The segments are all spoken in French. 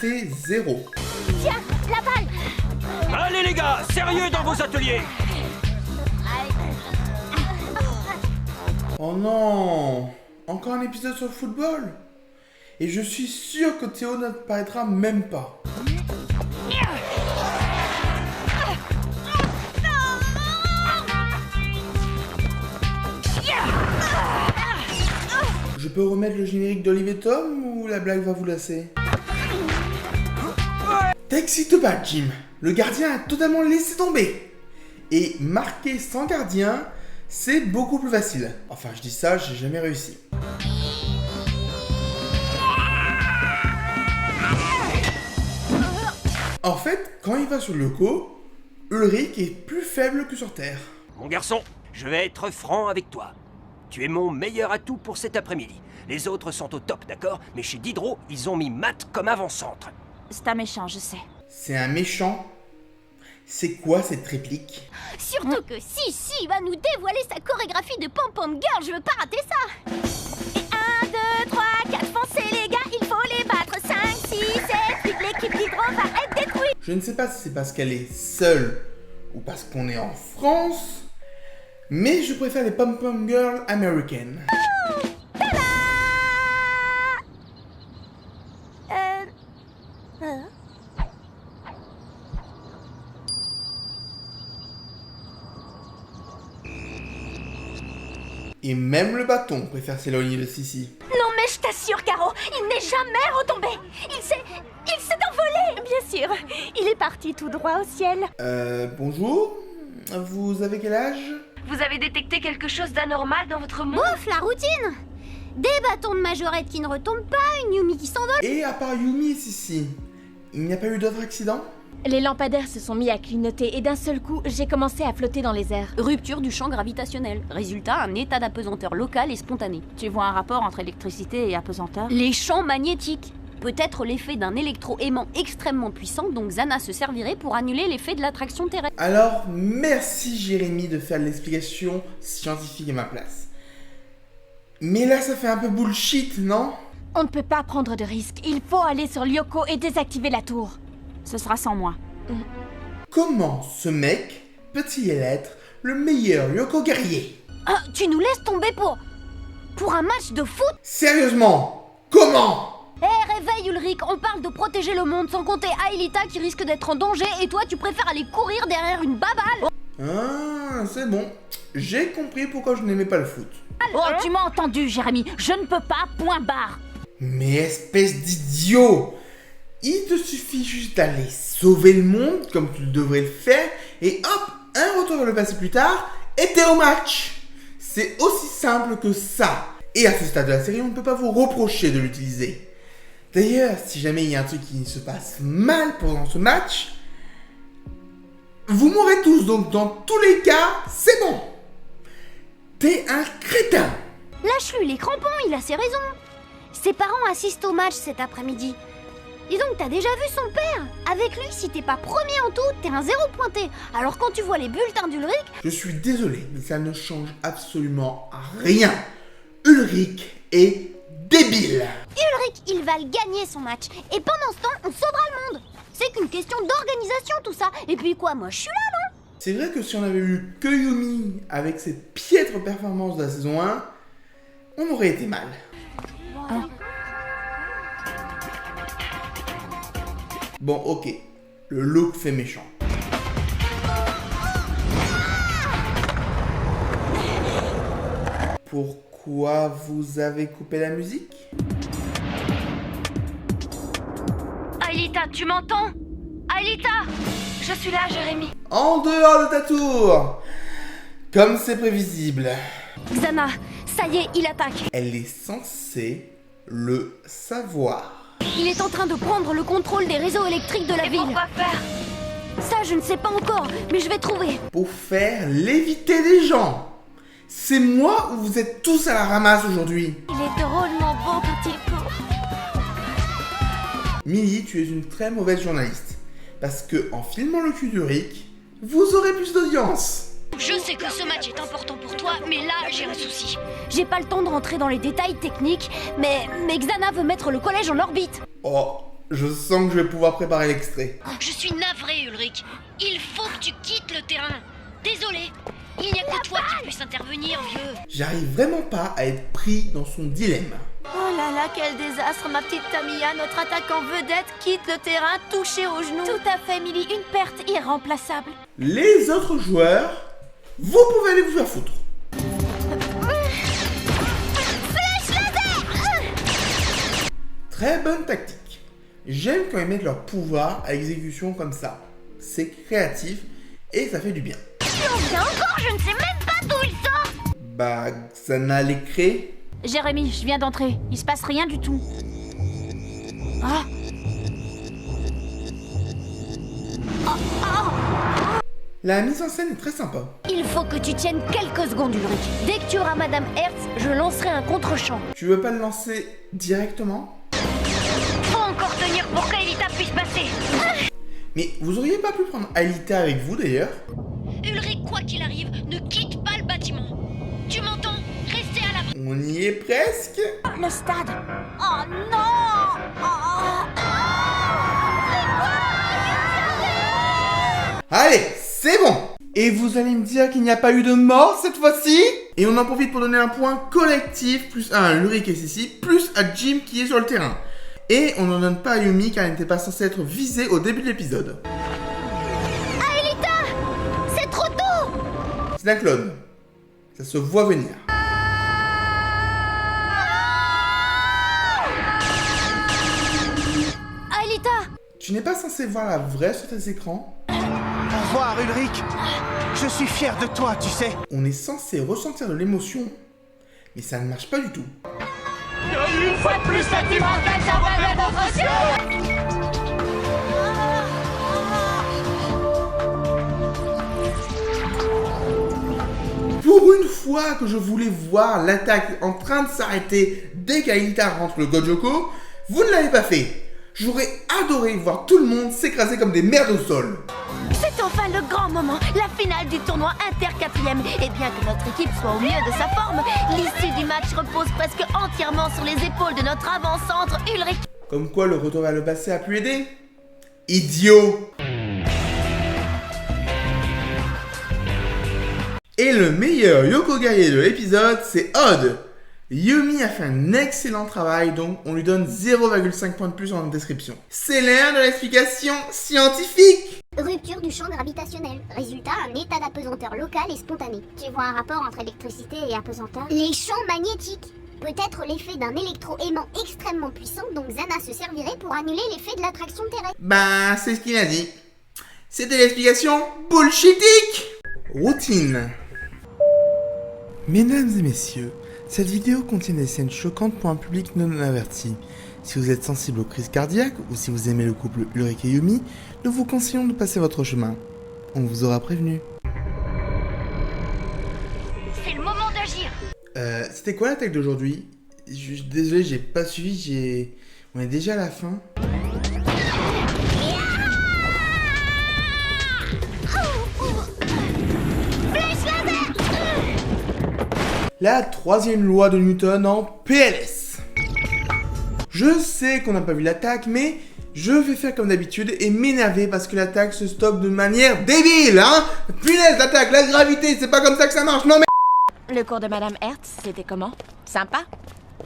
c'est 0. Tiens, la balle. Allez les gars, sérieux dans vos ateliers. Oh non! Encore un épisode sur le football? Et je suis sûr que Théo n'apparaîtra même pas. Je peux remettre le générique d'Olive et Tom ou la blague va vous lasser? T'excites pas, Jim. Le gardien a totalement laissé tomber. Et marquer sans gardien, c'est beaucoup plus facile. Enfin, je dis ça, j'ai jamais réussi. En fait, quand il va sur le loco, Ulrich est plus faible que sur Terre. Mon garçon, je vais être franc avec toi. Tu es mon meilleur atout pour cet après-midi. Les autres sont au top, d'accord? Mais chez Diderot, ils ont mis Matt comme avant-centre. C'est un méchant, je sais. C'est un méchant. C'est quoi cette réplique? Surtout que si va nous dévoiler sa chorégraphie de pom-pom girl, je veux pas rater ça. Et 1, 2, 3, 4, foncez les gars, il faut les battre. 5, 6, 7, 8, l'équipe Diderot va être détruite. Je ne sais pas si c'est parce qu'elle est seule ou parce qu'on est en France, mais je préfère les pom-pom girls américaines. Et même le bâton préfère s'éloigner de Sissi. Non mais je t'assure, Caro, il n'est jamais retombé. Il s'est envolé. Bien sûr, il est parti tout droit au ciel. Bonjour. Vous avez quel âge? Vous avez détecté quelque chose d'anormal dans votre monde? Ouf, la routine. Des bâtons de majorette qui ne retombent pas, une Yumi qui s'envole. Et à part Yumi et Sissi, il n'y a pas eu d'autres accidents? Les lampadaires se sont mis à clignoter et d'un seul coup, j'ai commencé à flotter dans les airs. Rupture du champ gravitationnel. Résultat, un état d'apesanteur local et spontané. Tu vois un rapport entre électricité et apesanteur? Les champs magnétiques. Peut-être l'effet d'un électroaimant extrêmement puissant, donc Zana se servirait pour annuler l'effet de l'attraction terrestre. Alors, merci Jérémy de faire l'explication scientifique à ma place. Mais là, ça fait un peu bullshit, non? On ne peut pas prendre de risques. Il faut aller sur Lyoko et désactiver la tour. Ce sera sans moi. Comment ce mec peut-il être le meilleur Yoko guerrier? Ah, tu nous laisses tomber pour un match de foot? Sérieusement, comment? Réveille Ulrich, on parle de protéger le monde sans compter Aelita qui risque d'être en danger et toi tu préfères aller courir derrière une baballe. Ah, c'est bon. J'ai compris pourquoi je n'aimais pas le foot. Oh, tu m'as entendu, Jérémy. Je ne peux pas, point barre. Mais espèce d'idiot! Il te suffit juste d'aller sauver le monde comme tu devrais le faire et hop, un retour vers le passé plus tard et t'es au match! C'est aussi simple que ça. Et à ce stade de la série, on ne peut pas vous reprocher de l'utiliser. D'ailleurs, si jamais il y a un truc qui se passe mal pendant ce match, vous mourrez tous, donc dans tous les cas, c'est bon. T'es un crétin. Lâche-lui les crampons, il a ses raisons. Ses parents assistent au match cet après-midi. Dis donc, t'as déjà vu son père? Avec lui, si t'es pas premier en tout, t'es un 0 pointé. Alors quand tu vois les bulletins d'Ulrich... Je suis désolé, mais ça ne change absolument rien. Ulrich est débile. Ulrich, il va le gagner son match. Et pendant ce temps, on sauvera le monde. C'est qu'une question d'organisation tout ça. Et puis quoi, moi je suis là, non? C'est vrai que si on avait eu que Yumi avec cette piètre performance de la saison 1, on aurait été mal. Bon, ok. Le look fait méchant. Pourquoi vous avez coupé la musique? Aelita, tu m'entends? Aelita! Je suis là, Jérémy. En dehors de ta tour! Comme c'est prévisible. Xana, ça y est, il attaque. Elle est censée le savoir. Il est en train de prendre le contrôle des réseaux électriques de la ville. Pourquoi faire? Ça, je ne sais pas encore, mais je vais trouver. Pour faire léviter les gens. C'est moi ou vous êtes tous à la ramasse aujourd'hui? Il est drôlement beau quand il court. Millie, tu es une très mauvaise journaliste. Parce que en filmant le cul d'Ulrich, vous aurez plus d'audience. Je sais que ce match est important pour toi, mais là, j'ai un souci. J'ai pas le temps de rentrer dans les détails techniques, mais Xana veut mettre le collège en orbite. Oh, Je sens que je vais pouvoir préparer l'extrait. Je suis navré, Ulrich. Il faut que tu quittes le terrain. Désolé. Il n'y a que toi qui puisse intervenir, vieux. J'arrive vraiment pas à être pris dans son dilemme. Oh là là, quel désastre, ma petite Tamia. Notre attaquant vedette quitte le terrain touché au genou. Tout à fait, Millie, une perte irremplaçable. Les autres joueurs, vous pouvez aller vous faire foutre. Très bonne tactique. J'aime quand ils mettent leur pouvoir à exécution comme ça. C'est créatif et ça fait du bien. Il en vient encore, je ne sais même pas d'où il sort. Bah, Xana les crée. Jérémy, je viens d'entrer. Il se passe rien du tout. Ah, La mise en scène est très sympa. Il faut que tu tiennes quelques secondes, Ulrich. Dès que tu auras Madame Hertz, je lancerai un contre-champ. Tu veux pas le lancer directement? Faut encore tenir pour qu'Aelita puisse passer. Mais vous auriez pas pu prendre Aelita avec vous d'ailleurs? Ulrich, quoi qu'il arrive, ne quitte pas le bâtiment. Tu m'entends? Restez à l'avant. On y est presque. le stade. Oh non. Allez, c'est bon. Et vous allez me dire qu'il n'y a pas eu de mort cette fois-ci? Et on en profite pour donner un point collectif, plus à Ulrich et Cécile, plus à Jim qui est sur le terrain. Et on n'en donne pas à Yumi car elle n'était pas censée être visée au début de l'épisode. Aelita, c'est trop tôt. C'est un clone. Ça se voit venir. Aelita. Tu n'es pas censé voir la vraie sur tes écrans? Au revoir, Ulrich. Je suis fier de toi, tu sais. On est censé ressentir de l'émotion, mais ça ne marche pas du tout. Une fois de plus, sentimental, ça relève votre ciel. Pour une fois que je voulais voir l'attaque en train de s'arrêter dès qu'Aelita rentre le Gojoku, vous ne l'avez pas fait. J'aurais adoré voir tout le monde s'écraser comme des merdes au sol. C'est enfin le grand moment, la finale du tournoi inter-4e. Et bien que notre équipe soit au mieux de sa forme, l'issue du match repose presque entièrement sur les épaules de notre avant-centre Ulrich. Comme quoi le retour vers le passé a pu aider? Idiot! Et le meilleur Yoko guerrier de l'épisode, c'est Odd. Yumi a fait un excellent travail, donc on lui donne 0,5 points de plus en description. C'est l'heure de l'explication scientifique. Rupture du champ gravitationnel. Résultat, un état d'apesanteur local et spontané. Tu vois un rapport entre électricité et apesanteur? Les champs magnétiques. Peut-être l'effet d'un électroaimant extrêmement puissant, donc Xana se servirait pour annuler l'effet de l'attraction terrestre. Bah, c'est ce qu'il a dit. C'était l'explication bullshitique. Routine. Mesdames et messieurs, cette vidéo contient des scènes choquantes pour un public non averti. Si vous êtes sensible aux crises cardiaques ou si vous aimez le couple Ulrich et Yumi, nous vous conseillons de passer votre chemin. On vous aura prévenu. C'est le moment d'agir. C'était quoi l'attaque d'aujourd'hui? Désolé, j'ai pas suivi, On est déjà à la fin. La troisième loi de Newton en PLS. Je sais qu'on n'a pas vu l'attaque, mais je vais faire comme d'habitude et m'énerver parce que l'attaque se stoppe de manière débile, hein. Punaise, l'attaque, la gravité, c'est pas comme ça que ça marche, non mais... Le cours de Madame Hertz, c'était comment? Sympa?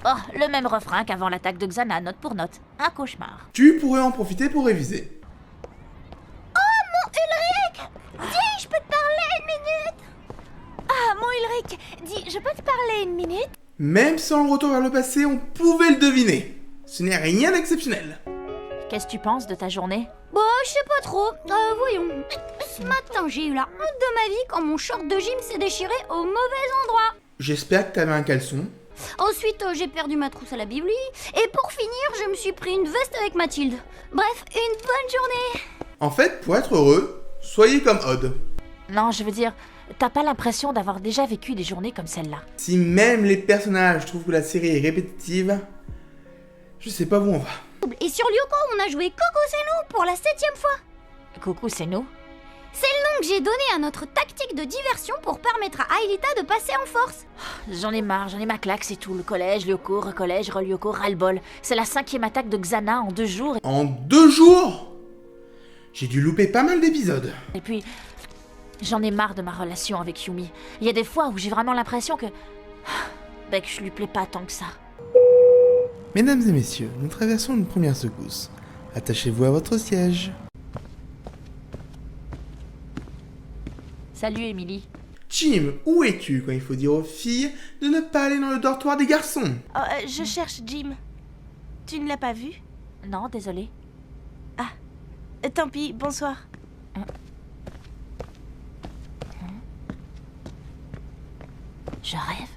Oh, le même refrain qu'avant l'attaque de Xana, note pour note. Un cauchemar. Tu pourrais en profiter pour réviser. Dis, je peux te parler une minute? Ah, mon Ulrich, dis, je peux te parler une minute? Même sans le retour vers le passé, on pouvait le deviner. Ce n'est rien d'exceptionnel. Qu'est-ce que tu penses de ta journée? Bon, je sais pas trop. Voyons. Ce matin, j'ai eu la honte de ma vie quand mon short de gym s'est déchiré au mauvais endroit. J'espère que t'avais un caleçon. Ensuite, j'ai perdu ma trousse à la Bibli. Et pour finir, je me suis pris une veste avec Mathilde. Bref, une bonne journée. En fait, pour être heureux, soyez comme Odd. Non, je veux dire, t'as pas l'impression d'avoir déjà vécu des journées comme celle-là? Si même les personnages trouvent que la série est répétitive, je sais pas où on va. Et sur Lyoko, on a joué Coco c'est nous pour la 7e fois. Coucou, c'est nous. C'est le nom que j'ai donné à notre tactique de diversion pour permettre à Aelita de passer en force. J'en ai marre, j'en ai ma claque, c'est tout. Le collège, Lyoko, recollège, re-Lyoko, ras-le-bol. C'est la 5e attaque de Xana en 2 jours. En 2 jours? J'ai dû louper pas mal d'épisodes. Et puis, j'en ai marre de ma relation avec Yumi. Il y a des fois où j'ai vraiment l'impression que je lui plais pas tant que ça. Mesdames et messieurs, nous traversons une première secousse. Attachez-vous à votre siège. Salut, Emily. Jim, où es-tu quand il faut dire aux filles de ne pas aller dans le dortoir des garçons? Je cherche Jim. Tu ne l'as pas vu? Non, désolée. Tant pis, bonsoir. Je rêve.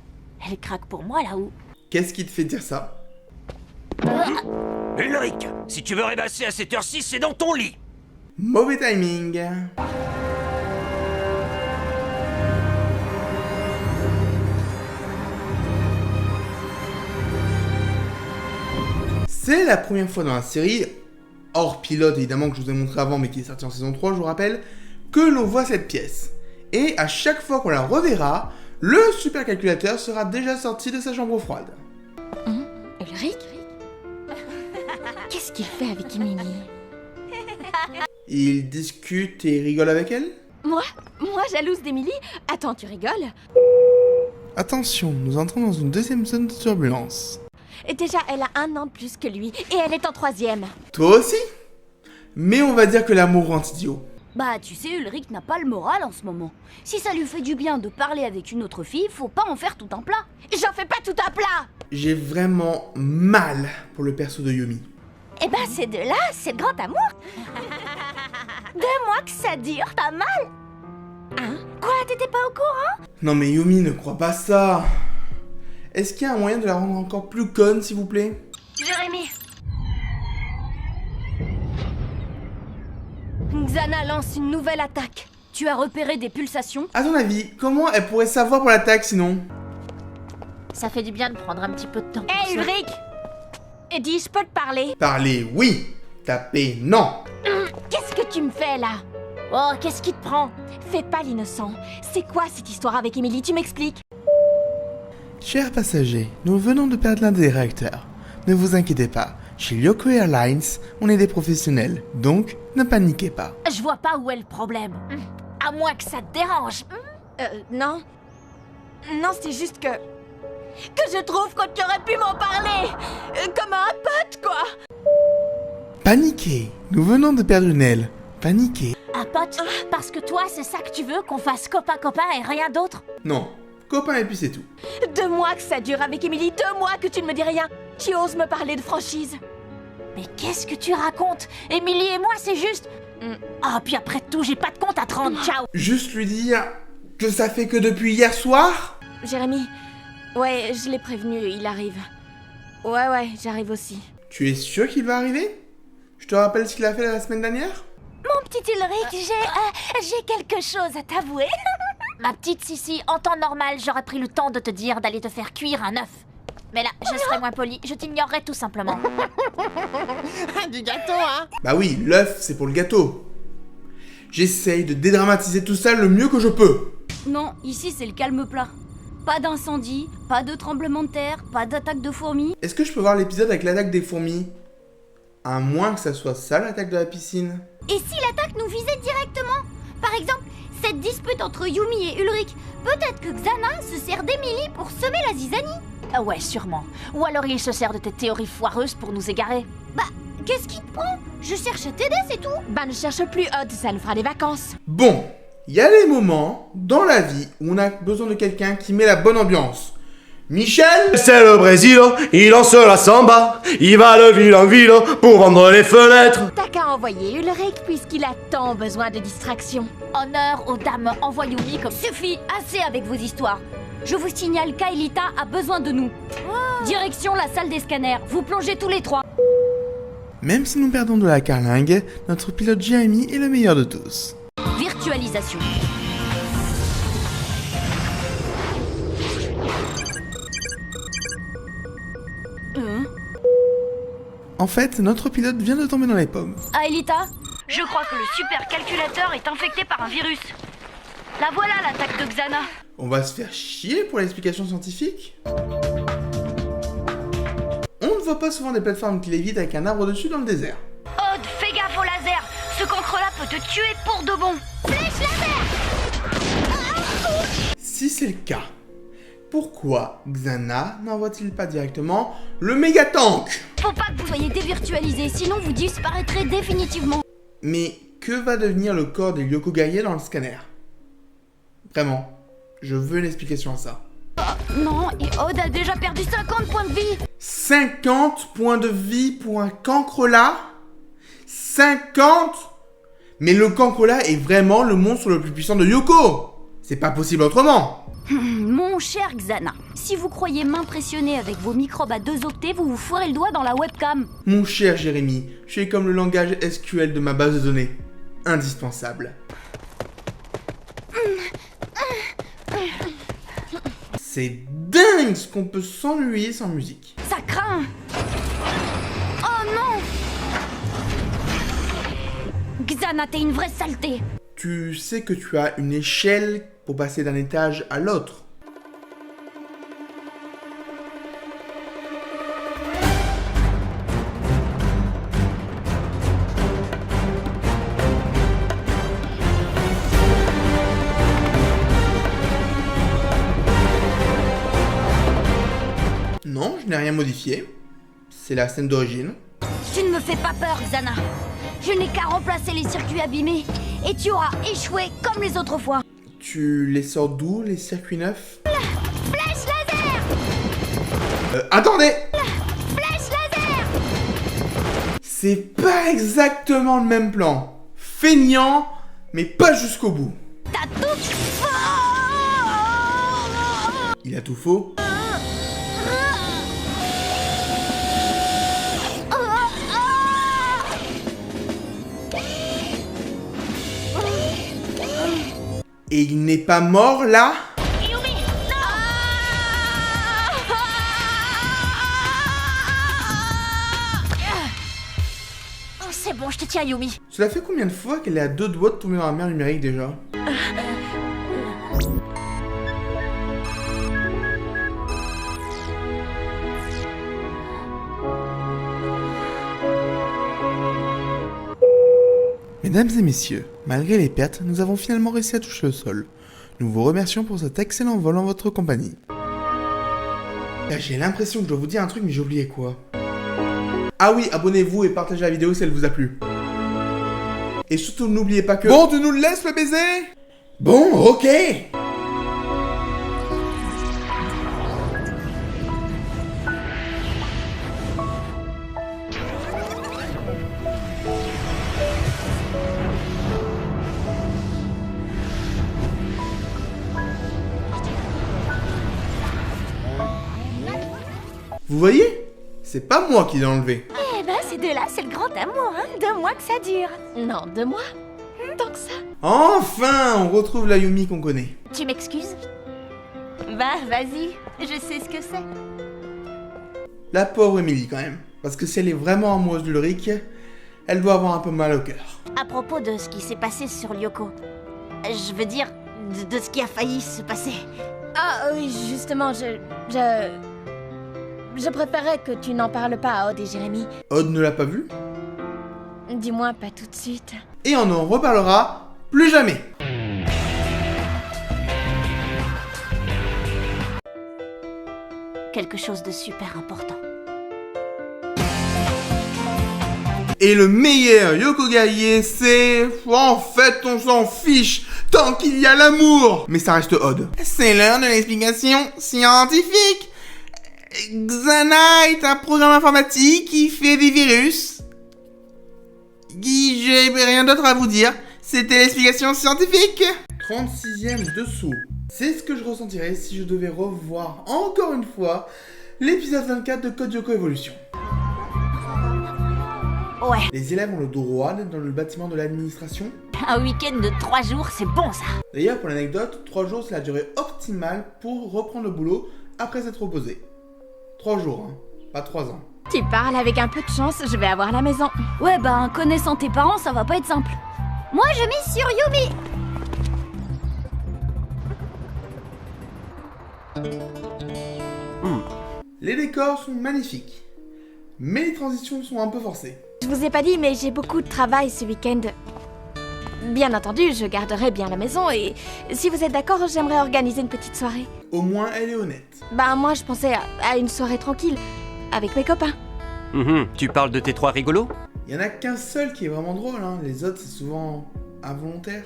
Elle craque pour moi là-haut. Qu'est-ce qui te fait dire ça? Ulrich, si tu veux rêvasser à cette heure-ci, c'est dans ton lit. Mauvais timing. C'est la première fois dans la série, hors pilote évidemment que je vous ai montré avant mais qui est sorti en saison 3 je vous rappelle, que l'on voit cette pièce. Et à chaque fois qu'on la reverra, le supercalculateur sera déjà sorti de sa chambre froide. Ulrich? Qu'est-ce qu'il fait avec Emily? Il discute et rigole avec elle? Moi jalouse d'Emily? Attends, tu rigoles? Attention, nous entrons dans une deuxième zone de turbulence. Et déjà, elle a 1 an de plus que lui, et elle est en 3e. Toi aussi? Mais on va dire que l'amour rend idiot. Bah, tu sais, Ulrich n'a pas le moral en ce moment. Si ça lui fait du bien de parler avec une autre fille, faut pas en faire tout un plat. J'en fais pas tout un plat! J'ai vraiment mal pour le perso de Yumi. Eh ben, ces deux-là, c'est le grand amour. 2 mois que ça dure, pas mal. Hein? Quoi, t'étais pas au courant? Non mais Yumi, ne crois pas ça. Est-ce qu'il y a un moyen de la rendre encore plus conne, s'il vous plaît? Jérémy! Xana lance une nouvelle attaque. Tu as repéré des pulsations? À ton avis, comment elle pourrait savoir pour l'attaque sinon? Ça fait du bien de prendre un petit peu de temps. pour Hé, ça. Ulrich! Eddie, je peux te parler? Parler, oui. Taper, non. Qu'est-ce que tu me fais, là? Oh, qu'est-ce qui te prend? Fais pas l'innocent. C'est quoi cette histoire avec Emily? Tu m'expliques? Chers passagers, nous venons de perdre l'un des réacteurs. Ne vous inquiétez pas, chez Lyoko Airlines, on est des professionnels, donc ne paniquez pas. Je vois pas où est le problème. À moins que ça te dérange. Non. Non, c'est juste que je trouve que tu aurais pu m'en parler. Comme un pote, quoi. Paniquez, nous venons de perdre une aile. Paniquez. Un pote? Parce que toi, c'est ça que tu veux, qu'on fasse copain-copain et rien d'autre? Non, copain et puis c'est tout. 2 mois que ça dure avec Emily, 2 mois que tu ne me dis rien. Tu oses me parler de franchise? Mais qu'est-ce que tu racontes? Émilie et moi, c'est juste... Ah, puis après tout, j'ai pas de compte à te rendre, ciao! Juste lui dire que ça fait que depuis hier soir? Jérémy? Ouais, je l'ai prévenu, il arrive. Ouais, j'arrive aussi. Tu es sûr qu'il va arriver? Je te rappelle ce qu'il a fait la semaine dernière? Mon petit Ulrich, j'ai quelque chose à t'avouer. Ma petite Sissi, en temps normal, j'aurais pris le temps de te dire d'aller te faire cuire un œuf. Mais là, je serais moins polie, je t'ignorerais tout simplement. Du gâteau, hein? Bah oui, l'œuf, c'est pour le gâteau. J'essaye de dédramatiser tout ça le mieux que je peux. Non, ici c'est le calme plat. Pas d'incendie, pas de tremblement de terre, pas d'attaque de fourmis. Est-ce que je peux voir l'épisode avec l'attaque des fourmis? À moins que ça soit ça l'attaque de la piscine. Et si l'attaque nous visait directement? Par exemple, cette dispute entre Yumi et Ulrich, peut-être que Xana se sert d'Emily pour semer la zizanie. Ah ouais, sûrement. Ou alors il se sert de tes théories foireuses pour nous égarer. Bah, qu'est-ce qui te prend? Je cherche à t'aider, c'est tout. Bah, ne cherche plus, Odd, ça nous fera des vacances. Bon, il y a des moments dans la vie où on a besoin de quelqu'un qui met la bonne ambiance. Michel! C'est le Brésil, il lance la samba, il va de ville en ville pour vendre les fenêtres. T'as qu'à envoyer Ulrich puisqu'il a tant besoin de distraction. Honneur aux dames, envoie Yumi comme... Suffit, assez avec vos histoires. Je vous signale qu'Aelita a besoin de nous. Direction la salle des scanners, vous plongez tous les 3. Même si nous perdons de la carlingue, notre pilote Jérémy est le meilleur de tous. Virtualisation. En fait, notre pilote vient de tomber dans les pommes. Aelita, Je crois que le supercalculateur est infecté par un virus. La voilà, l'attaque de Xana. On va se faire chier pour l'explication scientifique? On ne voit pas souvent des plateformes qui lévitent avec un arbre dessus dans le désert. Odd, fais gaffe au laser. Ce cancre-là peut te tuer pour de bon. Flèche laser. Si c'est le cas, pourquoi Xana n'envoie-t-il pas directement le méga tank? Faut pas que vous soyez dévirtualisés, sinon vous disparaîtrez définitivement. Mais que va devenir le corps des Lyoko guerriers dans le scanner? Vraiment, je veux une explication à ça. Non, et Odd a déjà perdu 50 points de vie. 50 points de vie pour un cancre là? 50? Mais le cancre là est vraiment le monstre le plus puissant de Lyoko. C'est pas possible autrement. Mon cher Xana, si vous croyez m'impressionner avec vos microbes à 2 octets, vous vous foirez le doigt dans la webcam. Mon cher Jérémy, je suis comme le langage SQL de ma base de données. Indispensable. C'est dingue ce qu'on peut s'ennuyer sans musique. Ça craint. Oh non. Xana, t'es une vraie saleté. Tu sais que tu as une échelle pour passer d'un étage à l'autre. Non, je n'ai rien modifié. C'est la scène d'origine. Tu ne me fais pas peur, Xana. Je n'ai qu'à remplacer les circuits abîmés et tu auras échoué comme les autres fois. Tu les sors d'où, les circuits neufs? Flèche laser. Attendez! Flèche laser. C'est pas exactement le même plan. Feignant, mais pas jusqu'au bout. T'as tout faux. Il a tout faux? Et il n'est pas mort là? Yumi, non. Oh, c'est bon, je te tiens, Yumi. Cela fait combien de fois qu'elle est à 2 doigts de tomber dans la mer numérique déjà? Mesdames et messieurs, malgré les pertes, nous avons finalement réussi à toucher le sol. Nous vous remercions pour cet excellent vol en votre compagnie. J'ai l'impression que je dois vous dire un truc, mais j'ai oublié quoi. Ah oui, abonnez-vous et partagez la vidéo si elle vous a plu. Et surtout, n'oubliez pas que... Bon, tu nous le laisses le baiser? Bon, ok. Vous voyez? C'est pas moi qui l'ai enlevé. Eh ben, ces deux-là, c'est le grand amour, hein. 2 mois que ça dure. Non, 2 mois. Tant que ça. Enfin, on retrouve la Yumi qu'on connaît. Tu m'excuses? Bah, vas-y, je sais ce que c'est. La pauvre Emily quand même. Parce que si elle est vraiment amoureuse d'Ulrich, elle doit avoir un peu mal au cœur. À propos de ce qui s'est passé sur Lyoko. Je veux dire, de ce qui a failli se passer. Ah oui, justement, je préférais que tu n'en parles pas à Odd et Jérémy. Odd ne l'a pas vu? Du moins, pas tout de suite. Et on en reparlera plus jamais. Quelque chose de super important. Et le meilleur Lyoko guerrier, c'est... En fait, on s'en fiche, tant qu'il y a l'amour. Mais ça reste Odd. C'est l'heure de l'explication scientifique. Xana est un programme informatique qui fait des virus. J'ai rien d'autre à vous dire. C'était l'explication scientifique. 36e dessous. C'est ce que je ressentirais si je devais revoir encore une fois l'épisode 24 de Code Lyoko Evolution. Ouais. Les élèves ont le droit d'être dans le bâtiment de l'administration. Un week-end de 3 jours, c'est bon ça. D'ailleurs, pour l'anecdote, 3 jours c'est la durée optimale pour reprendre le boulot après s'être reposé. 3 jours, hein, pas 3 ans. Tu parles, avec un peu de chance, je vais avoir la maison. Ouais, bah, connaissant tes parents, ça va pas être simple. Moi, je mise sur Yumi. Les décors sont magnifiques, mais les transitions sont un peu forcées. Je vous ai pas dit, mais j'ai beaucoup de travail ce week-end. Bien entendu, je garderai bien la maison et si vous êtes d'accord, j'aimerais organiser une petite soirée. Au moins, elle est honnête. Bah moi, je pensais à une soirée tranquille, avec mes copains. Tu parles de tes 3 rigolos? Il y en a qu'un seul qui est vraiment drôle, hein. Les autres, c'est souvent involontaire.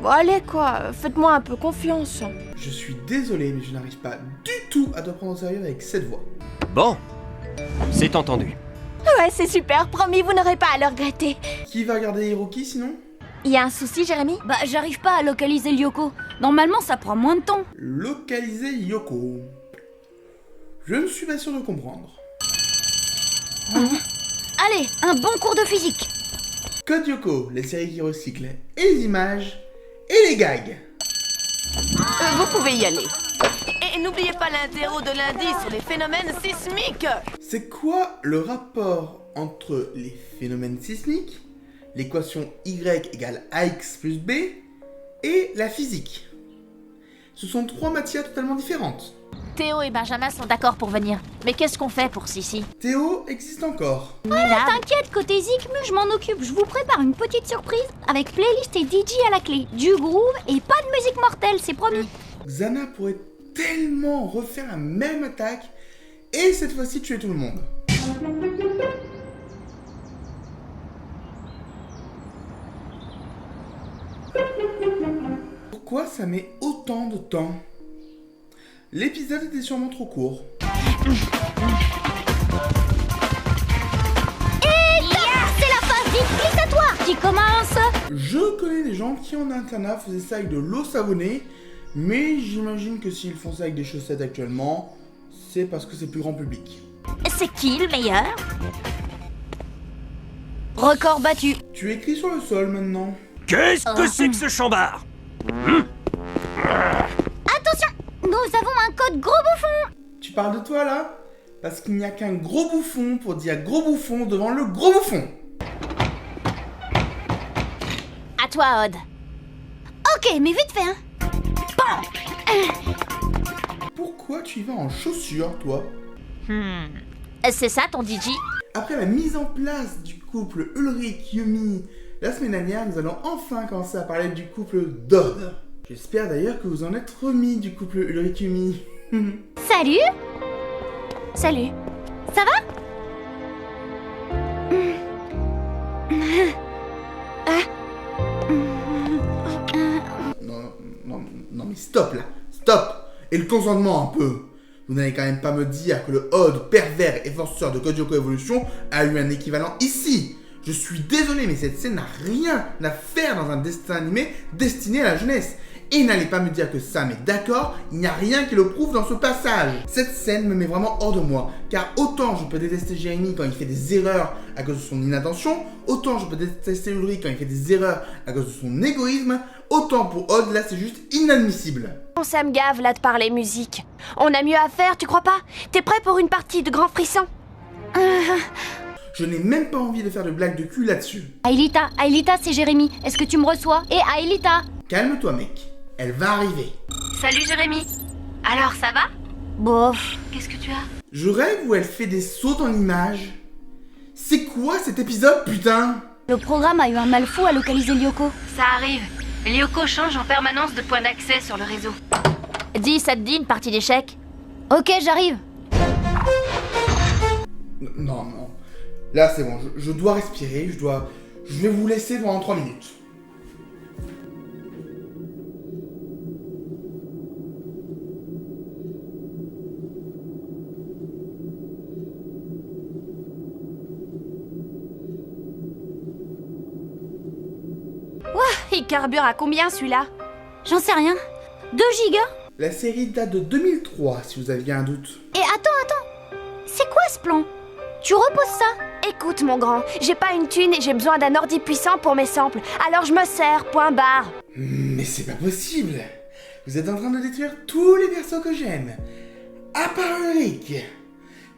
Bon allez quoi, faites-moi un peu confiance. Je suis désolé, mais je n'arrive pas du tout à te prendre au sérieux avec cette voix. Bon, c'est entendu. Ouais, c'est super, promis, vous n'aurez pas à le regretter. Qui va regarder Hiroki sinon? Il y a un souci, Jérémy? Bah, j'arrive pas à localiser Lyoko. Normalement, ça prend moins de temps. Localiser Yoko. Je ne suis pas sûr de comprendre. Allez, un bon cours de physique. Code Yoko, les séries qui recyclent et les images et les gags. Vous pouvez y aller. Et n'oubliez pas l'interro de lundi sur les phénomènes sismiques. C'est quoi le rapport entre les phénomènes sismiques, l'équation Y égale AX plus B et la physique? Ce sont 3 matières totalement différentes. Théo et Benjamin sont d'accord pour venir. Mais qu'est-ce qu'on fait pour Sissi? Théo existe encore. T'inquiète, côté Zikmu, je m'en occupe. Je vous prépare une petite surprise avec playlist et DJ à la clé. Du groove et pas de musique mortelle, c'est promis. Xana pourrait tellement refaire la même attaque et cette fois-ci tuer tout le monde. Pourquoi ça met autant de temps? L'épisode était sûrement trop court. Et c'est la phase glisse-toi qui commence. Je connais des gens qui en internat faisaient ça avec de l'eau savonnée, mais j'imagine que s'ils font ça avec des chaussettes actuellement, c'est parce que c'est plus grand public. C'est qui le meilleur? Record battu. Tu écris sur le sol maintenant. Qu'est-ce que c'est que ce chambard? Attention, nous avons un code gros bouffon. Tu parles de toi là? Parce qu'il n'y a qu'un gros bouffon pour dire gros bouffon devant le gros bouffon. À toi, Odd. Ok, mais vite fait, hein. Pourquoi tu y vas en chaussures, toi? C'est ça ton DJ? Après la mise en place du couple Ulrich-Yumi la semaine dernière, nous allons enfin commencer à parler du couple Dodd. J'espère d'ailleurs que vous en êtes remis du couple Ulrich-Yumi. Salut. Salut. Ça va? Non mais stop là, stop. Et le consentement un peu. Vous n'allez quand même pas me dire que le Odd pervers et forceur de Code Lyoko Evolution a eu un équivalent ici. Je suis désolé, mais cette scène n'a rien à faire dans un dessin animé destiné à la jeunesse. Et n'allez pas me dire que Sam est d'accord, il n'y a rien qui le prouve dans ce passage. Cette scène me met vraiment hors de moi, car autant je peux détester Jérémy quand il fait des erreurs à cause de son inattention, autant je peux détester Ulrich quand il fait des erreurs à cause de son égoïsme, autant pour Odd, là c'est juste inadmissible. Ça me gave là de parler musique. On a mieux à faire, tu crois pas? T'es prêt pour une partie de Grand Frisson? Je n'ai même pas envie de faire de blagues de cul là-dessus. Aelita, c'est Jérémy. Est-ce que tu me reçois? Et Aelita. Calme-toi mec, elle va arriver. Salut Jérémy. Alors ça va? Bof. Qu'est-ce que tu as? Je rêve où elle fait des sauts en images. C'est quoi cet épisode, putain? Le programme a eu un mal fou à localiser Lyoko. Ça arrive. Lyoko change en permanence de point d'accès sur le réseau. Dis, ça te dit une partie d'échecs? Ok, j'arrive. Non. Là, c'est bon, je dois respirer, je vais vous laisser pendant 3 minutes. Ouah, il carbure à combien celui-là? J'en sais rien. 2 gigas? La série date de 2003, si vous aviez un doute. Et attends. C'est quoi ce plan? Tu reposes ça? Écoute mon grand, j'ai pas une thune et j'ai besoin d'un ordi puissant pour mes samples. Alors je me sers, point barre. Mais c'est pas possible. Vous êtes en train de détruire tous les persos que j'aime. À part Ulrich.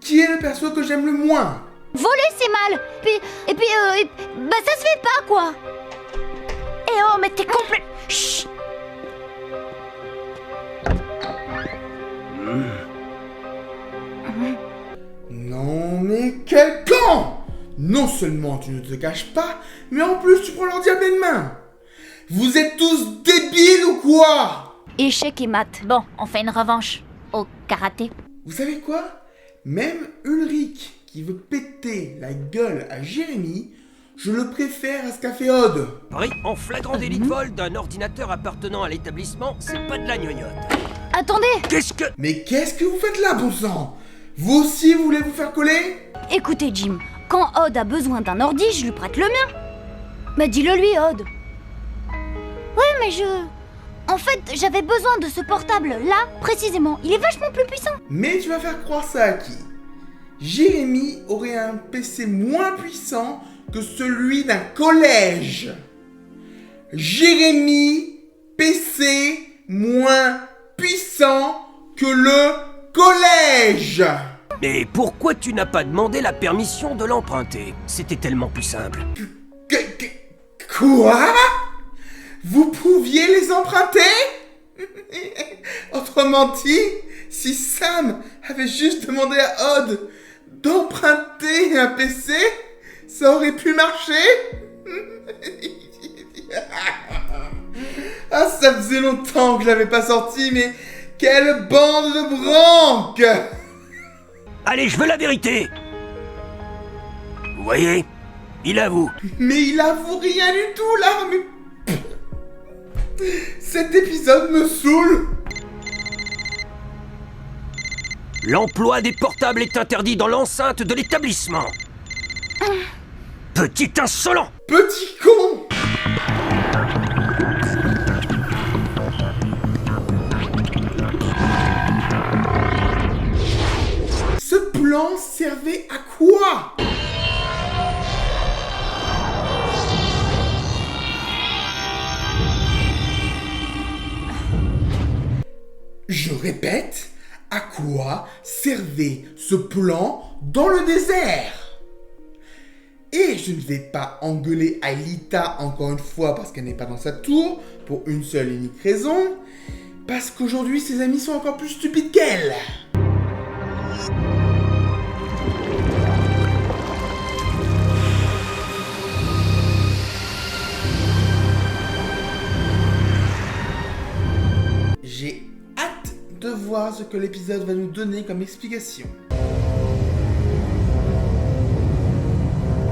qui est le perso que j'aime le moins? Voler, c'est mal. Bah ça se fait pas, quoi. Eh oh, mais t'es complet... Chut. Non mais quel con! Non seulement tu ne te caches pas, mais en plus tu prends l'ordi à pleine main. Vous êtes tous débiles ou quoi? Échec et maths. Bon, on fait une revanche. Au karaté. Vous savez quoi? Même Ulrich qui veut péter la gueule à Jérémy, je le préfère à ce qu'a fait Odd. Pris en flagrant délit de vol d'un ordinateur appartenant à l'établissement, c'est pas de la gnognotte. Attendez. Mais qu'est-ce que vous faites là, bon sang? Vous aussi, vous voulez vous faire coller? Écoutez, Jim, quand Odd a besoin d'un ordi, je lui prête le mien. Bah dis-le lui, Odd. Ouais, mais En fait, j'avais besoin de ce portable là, précisément. Il est vachement plus puissant. Mais tu vas faire croire ça à qui? Jérémy aurait un PC moins puissant que celui d'un collège. Jérémy, PC moins puissant que le collège. Mais pourquoi tu n'as pas demandé la permission de l'emprunter? C'était tellement plus simple. Quoi? Vous pouviez les emprunter? Autrement dit, si Sam avait juste demandé à Odd d'emprunter un PC, ça aurait pu marcher? Ah, ça faisait longtemps que je l'avais pas sorti, mais quelle bande de branques! Allez, je veux la vérité! Vous voyez? Il avoue. Mais il avoue rien du tout, là, mais... Cet épisode me saoule! L'emploi des portables est interdit dans l'enceinte de l'établissement. Petit insolent! Petit con! Ce plan servait à quoi? Je répète, à quoi servait ce plan dans le désert? Et je ne vais pas engueuler Aelita encore une fois parce qu'elle n'est pas dans sa tour, pour une seule et unique raison, parce qu'aujourd'hui ses amis sont encore plus stupides qu'elle. J'ai hâte de voir ce que l'épisode va nous donner comme explication.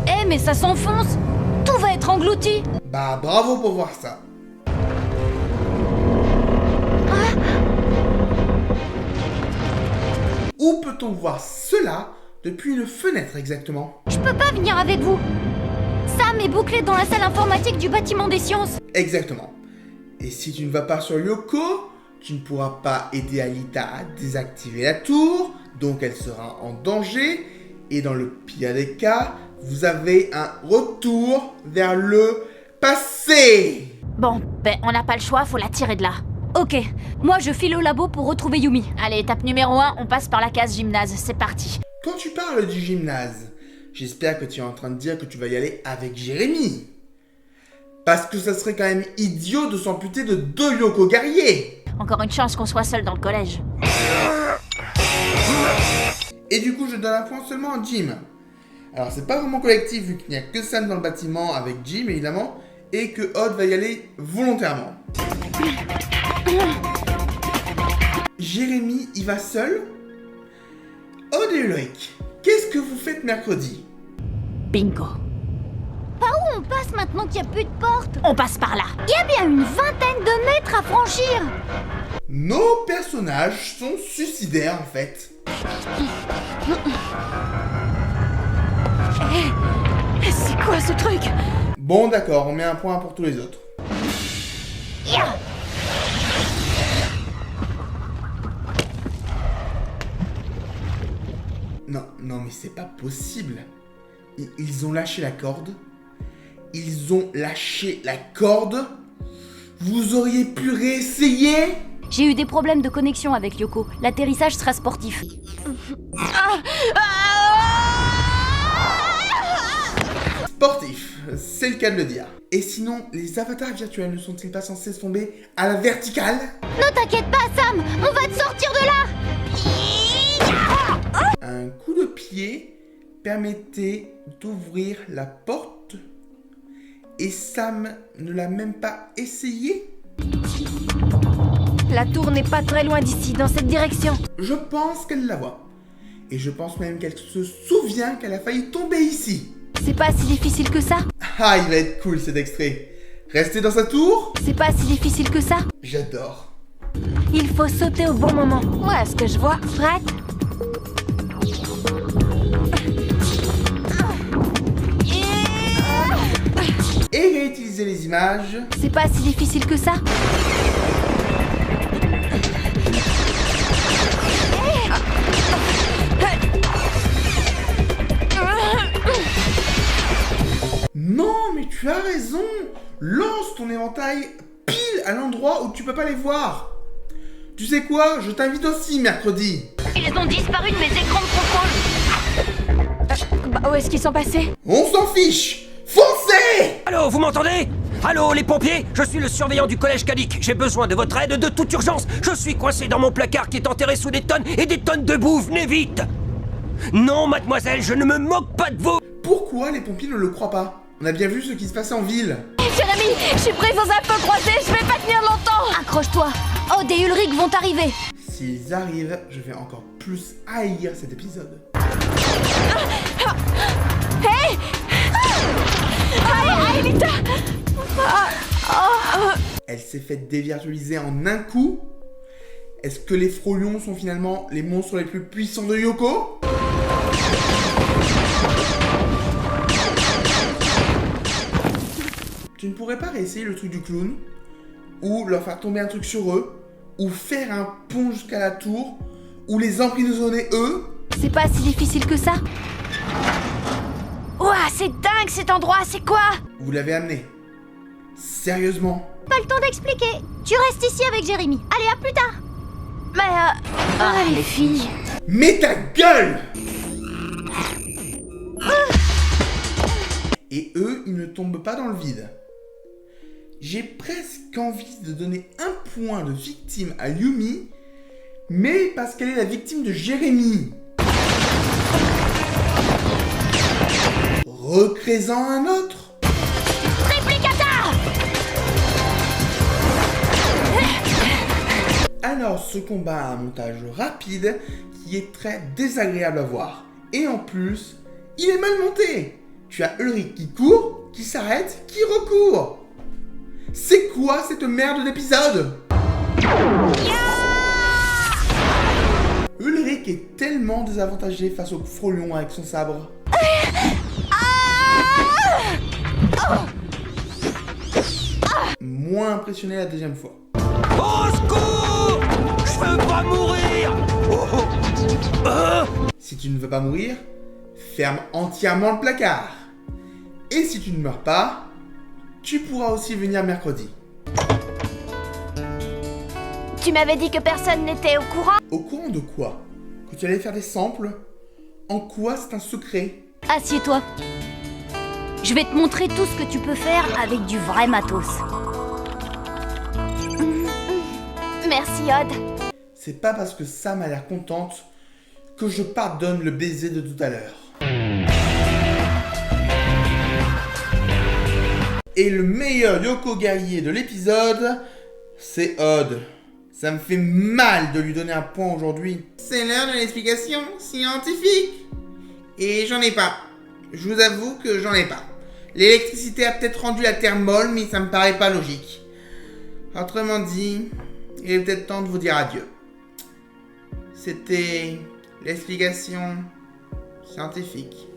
Eh, mais ça s'enfonce! Tout va être englouti! Bah, bravo pour voir ça. Où peut-on voir cela depuis une fenêtre exactement? Je peux pas venir avec vous! Sam est bouclé dans la salle informatique du bâtiment des sciences! Exactement. Et si tu ne vas pas sur Yoko, tu ne pourras pas aider Aelita à désactiver la tour, donc elle sera en danger, et dans le pire des cas, vous avez un retour vers le passé. Bon, ben on n'a pas le choix, faut la tirer de là. Ok, moi je file au labo pour retrouver Yumi. Allez, étape numéro 1, on passe par la case gymnase, c'est parti. Quand tu parles du gymnase, j'espère que tu es en train de dire que tu vas y aller avec Jérémy. Parce que ça serait quand même idiot de s'amputer de 2 Yoko guerriers. Encore une chance qu'on soit seul dans le collège. Et du coup, je donne un point seulement à Jim. Alors, c'est pas vraiment collectif vu qu'il n'y a que Sam dans le bâtiment avec Jim, évidemment, et que Odd va y aller volontairement. Jérémy y va seul. Odd et Ulrich, qu'est-ce que vous faites mercredi? Bingo. Par où on passe maintenant qu'il n'y a plus de porte? On passe par là. Il y a bien une vingtaine de mètres à franchir. Nos personnages sont suicidaires en fait. C'est quoi ce truc? Bon d'accord, on met un point pour tous les autres. Non mais c'est pas possible. Ils ont lâché la corde. Ils ont lâché la corde. Vous auriez pu réessayer? J'ai eu des problèmes de connexion avec Yoko. L'atterrissage sera sportif. Sportif, c'est le cas de le dire. Et sinon, les avatars virtuels ne sont-ils pas censés tomber à la verticale? Ne t'inquiète pas, Sam, on va te sortir de là. Un coup de pied permettait d'ouvrir la porte et Sam ne l'a même pas essayé. La tour n'est pas très loin d'ici, dans cette direction. Je pense qu'elle la voit. Et je pense même qu'elle se souvient qu'elle a failli tomber ici. C'est pas si difficile que ça. Ah, il va être cool cet extrait. Rester dans sa tour? C'est pas si difficile que ça. J'adore. Il faut sauter au bon moment. Voilà ce que je vois. Prête? Et réutiliser les images. C'est pas si difficile que ça. Non, mais tu as raison. Lance ton éventail pile à l'endroit où tu peux pas les voir. Tu sais quoi? Je t'invite aussi mercredi. Ils ont disparu de mes écrans de contrôle. Où est-ce qu'ils sont passés? On s'en fiche. Foncez! Allô, vous m'entendez? Allô, les pompiers? Je suis le surveillant du collège Cadic. J'ai besoin de votre aide de toute urgence. Je suis coincé dans mon placard qui est enterré sous des tonnes et des tonnes de boue. Venez vite! Non, mademoiselle, je ne me moque pas de vous. Pourquoi les pompiers ne le croient pas? On a bien vu ce qui se passait en ville. Jérémy, je suis prise dans un feu croisé, je vais pas tenir longtemps. Accroche-toi, Odd et Ulrich vont arriver. S'ils arrivent, je vais encore plus haïr cet épisode. Hé! Aïe, Lita! Elle s'est fait dévirtualiser en un coup. Est-ce que les frôlions sont finalement les monstres les plus puissants de Yoko? Tu ne pourrais pas réessayer le truc du clown? Ou leur faire tomber un truc sur eux? Ou faire un pont jusqu'à la tour? Ou les emprisonner eux? C'est pas si difficile que ça. Ouah, c'est dingue cet endroit, c'est quoi? Vous l'avez amené. Sérieusement? Pas le temps d'expliquer. Tu restes ici avec Jérémy. Allez, à plus tard. Mais les filles. Mets ta gueule! Et eux, ils ne tombent pas dans le vide. J'ai presque envie de donner un point de victime à Yumi, mais parce qu'elle est la victime de Jérémy. Recrée-en un autre. Triplicata! Alors ce combat a un montage rapide qui est très désagréable à voir. Et en plus, il est mal monté. Tu as Ulrich qui court, qui s'arrête, qui recourt. C'est quoi cette merde d'épisode? Ulrich est tellement désavantagé face au frôlion avec son sabre. Moins impressionné la deuxième fois. Au secours! Je veux pas mourir! Si tu ne veux pas mourir, ferme entièrement le placard. Et si tu ne meurs pas, tu pourras aussi venir mercredi. Tu m'avais dit que personne n'était au courant. Au courant de quoi? Que tu allais faire des samples? En quoi c'est un secret? Assieds-toi. Je vais te montrer tout ce que tu peux faire avec du vrai matos. Merci, Odd. C'est pas parce que Sam a l'air contente que je pardonne le baiser de tout à l'heure. Et le meilleur Yoko guerrier de l'épisode, c'est Odd. Ça me fait mal de lui donner un point aujourd'hui. C'est l'heure de l'explication scientifique. Et j'en ai pas. Je vous avoue que j'en ai pas. L'électricité a peut-être rendu la Terre molle, mais ça me paraît pas logique. Autrement dit, il est peut-être temps de vous dire adieu. C'était l'explication scientifique.